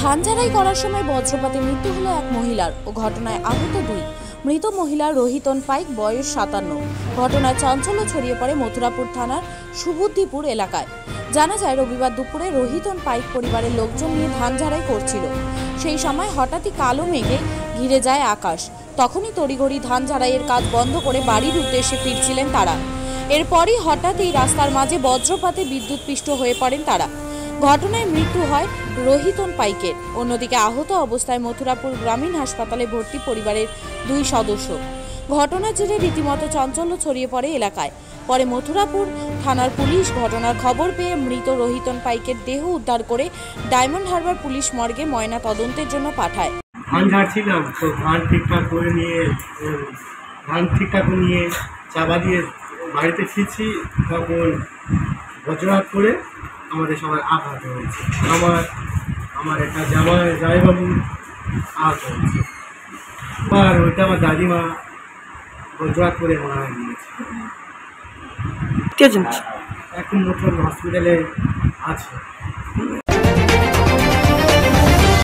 ধান ঝাড়াই করার সময় বজ্রপাতে মৃত্যু হলো এক মহিলার ও ঘটনায় আহত দুই। মৃত মহিলা রোহিতন পাইক, বয়স 57। ঘটনায় চাঞ্চল্য ছড়িয়ে পড়ে মথুরাপুর থানার সুবুদ্ধিপুর এলাকায়। জানা যায়, রবিবার দুপুরে রোহিতন পাইক পরিবারের লোকজন নিয়ে ধান ঝাড়াই করছিল। সেই সময় হঠাৎই কালো মেঘে ঘিরে যায় আকাশ। তখনই তড়িঘড়ি ধান ঝাড়াইয়ের কাজ বন্ধ করে বাড়ির উদ্দেশ্যে ফিরছিলেন তারা। এরপরই হঠাৎই রাস্তার মাঝে বজ্রপাতে বিদ্যুৎপৃষ্ট হয়ে পড়েন তারা। ঘটনায় মৃত্যু হয় রোহিতন পাইকের। অন্যদিকে আহত অবস্থায় মথুরাপুর গ্রামীণ হাসপাতালে ভর্তি পরিবারের দুই সদস্য। ঘটনার জেরে রীতিমতো চাঞ্চল্য ছড়িয়ে পড়ে এলাকায়। পরে মথুরাপুর থানার পুলিশ ঘটনার খবর পেয়ে মৃত রোহিতন পাইকের দেহ উদ্ধার করে ডায়মন্ড হারবার পুলিশ মর্গে ময়না তদন্তের জন্য পাঠায়। ধান ঝাড়ছিলাম তো ধান ঠিকঠাক করে নিয়ে চাপা দিয়ে বাড়িতে ফিরছি, তখন বজ্রপাত করে আমাদের সবার আঘাত হয়েছে। আমার একটা জামাইবাবু আঘাত হয়েছে, আর ওইটা আমার দাদিমা বজ্রপাত করে মারা গিয়েছে। এখন নতুন হসপিটালে আছে।